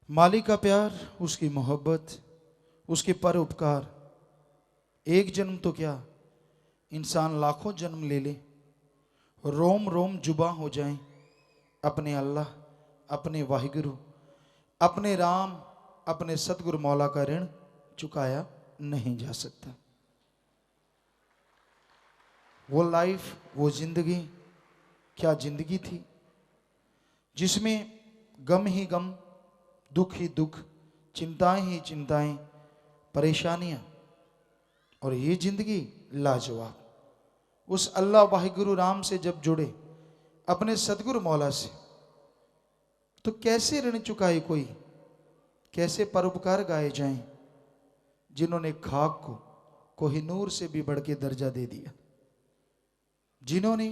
मालिक का प्यार, उसकी मोहब्बत, उसके पर उपकार, एक जन्म तो क्या, इंसान लाखों जन्म ले ले, रोम रोम जुबा हो जाए, अपने अल्लाह, अपने वाहिगुरु, अपने राम, अपने सतगुरु मौला का ऋण चुकाया नहीं जा सकता। वो लाइफ, वो जिंदगी क्या जिंदगी थी, जिसमें गम ही गम, दुख ही दुख, चिंताएं ही चिंताएं, परेशानियां, और ये जिंदगी लाजवाब। उस अल्लाह वाहिगुरु राम से जब जुड़े, अपने सतगुरु मौला से, तो कैसे ऋण चुकाए कोई, कैसे परोपकार गाए जाएं, जिन्होंने खाक को कोहिनूर से भी बढ़ के दर्जा दे दिया, जिन्होंने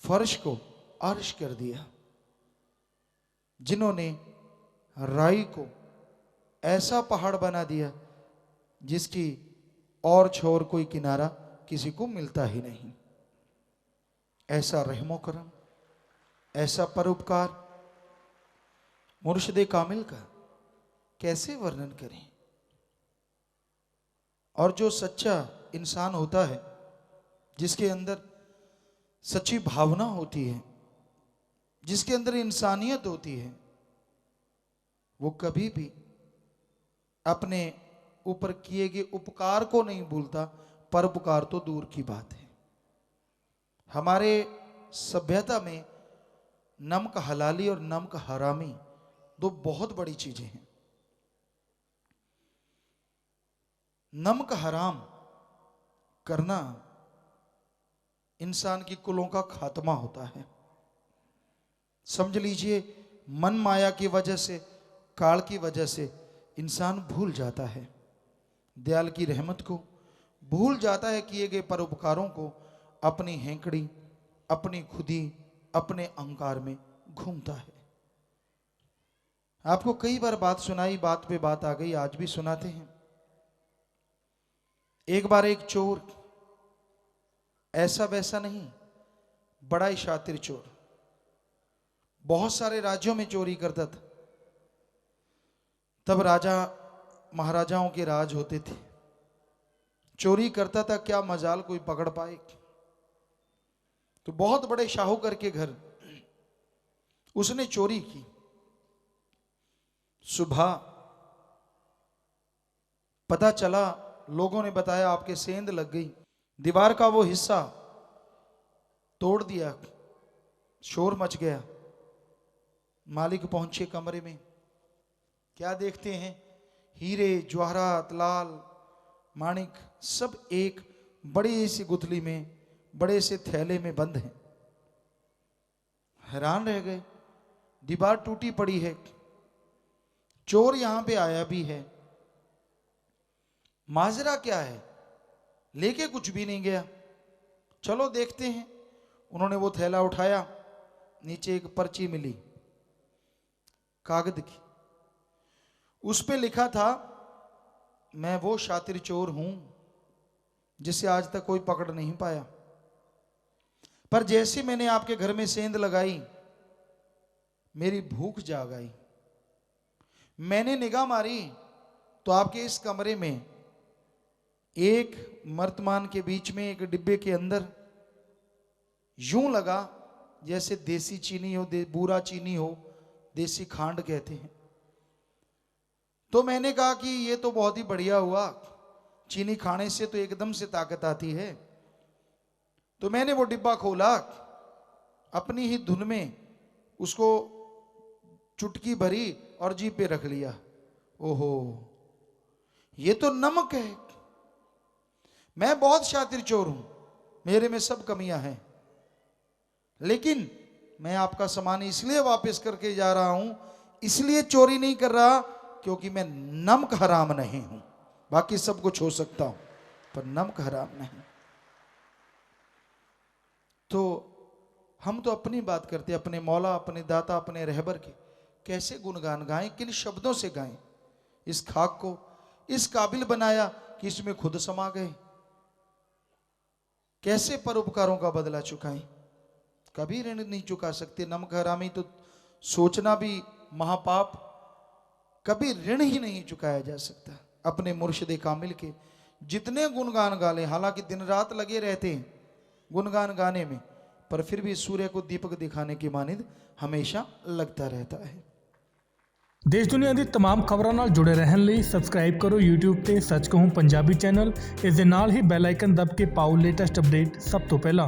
फर्श को अर्श कर दिया, जिन्होंने राई को ऐसा पहाड़ बना दिया जिसकी और छोर कोई किनारा किसी को मिलता ही नहीं। ऐसा रहमो करम, ऐसा परोपकार मुर्शिदे कामिल का कैसे वर्णन करें। और जो सच्चा इंसान होता है, जिसके अंदर सच्ची भावना होती है, जिसके अंदर इंसानियत होती है, वो कभी भी अपने ऊपर किए गए उपकार को नहीं भूलता, परोपकार तो दूर की बात है। हमारे सभ्यता में नमक हलाली और नमक हरामी दो बहुत बड़ी चीजें हैं। नमक हराम करना इंसान की कुलों का खात्मा होता है। समझ लीजिए, मन माया की वजह से, काल की वजह से इंसान भूल जाता है दयाल की रहमत को, भूल जाता है किए गए परोपकारों को, अपनी हेंकड़ी, अपनी खुदी, अपने अहंकार में घूमता है। आपको कई बार बात सुनाई, बात पे बात आ गई, आज भी सुनाते हैं। एक बार एक चोर, ऐसा वैसा नहीं, बड़ा ही शातिर चोर, बहुत सारे राज्यों में चोरी करता था। तब राजा महाराजाओं के राज होते थे। चोरी करता था, क्या मजाल कोई पकड़ पाए। तो बहुत बड़े शाहूकार के घर उसने चोरी की। सुबह पता चला, लोगों ने बताया आपके सेंध लग गई, दीवार का वो हिस्सा तोड़ दिया, शोर मच गया। मालिक पहुंचे कमरे में, क्या देखते हैं, हीरे जवाहरात, लाल माणिक सब एक बड़ी सी गुथली में, बड़े से थैले में बंद हैं। हैरान रह गए, दीवार टूटी पड़ी है, चोर यहां पे आया भी है, माजरा क्या है, लेके कुछ भी नहीं गया, चलो देखते हैं। उन्होंने वो थैला उठाया, नीचे एक पर्ची मिली कागज की, उस पे लिखा था, मैं वो शातिर चोर हूं जिसे आज तक कोई पकड़ नहीं पाया, पर जैसे मैंने आपके घर में सेंध लगाई, मेरी भूख जाग आई। मैंने निगाह मारी तो आपके इस कमरे में एक मर्तमान के बीच में, एक डिब्बे के अंदर यूं लगा जैसे देसी चीनी हो, बूरा चीनी हो, देसी खांड कहते हैं। तो मैंने कहा कि ये तो बहुत ही बढ़िया हुआ, चीनी खाने से तो एकदम से ताकत आती है। तो मैंने वो डिब्बा खोला, अपनी ही धुन में उसको चुटकी भरी और जीभ पे रख लिया। ओहो, ये तो नमक है। मैं बहुत शातिर चोर हूं, मेरे में सब कमियां हैं, लेकिन मैं आपका सामान इसलिए वापस करके जा रहा हूं, इसलिए चोरी नहीं कर रहा क्योंकि मैं नमक हराम नहीं हूं। बाकी सब कुछ हो सकता हूं, पर नमक हराम नहीं। तो हम तो अपनी बात करते, अपने मौला, अपने दाता, अपने रहबर के कैसे गुणगान गाएं, किन शब्दों से गाएं। इस खाक को इस काबिल बनाया कि इसमें खुद समा गए। कैसे परोपकारों का बदला चुकाएं, कभी ऋण नहीं चुका सकते। नमक हरामी तो सोचना भी महापाप, कभी ऋण ही नहीं चुकाया जा सकता। अपने मुर्शिद कामिल के जितने गुणगान गा लें, हालांकि दिन रात लगे रहते हैं गुणगान गाने में, पर फिर भी सूर्य को दीपक दिखाने की मानिंद हमेशा लगता रहता है। देश दुनिया की तमाम खबरों नाल जुड़े रहने ਲਈ सब्सक्राइब करो YouTube ਤੇ सच कहूं पंजाबी चैनल। इस दे नाल ही बैल आइकन दब के पाओ लेटेस्ट अपडेट सब तो पहला।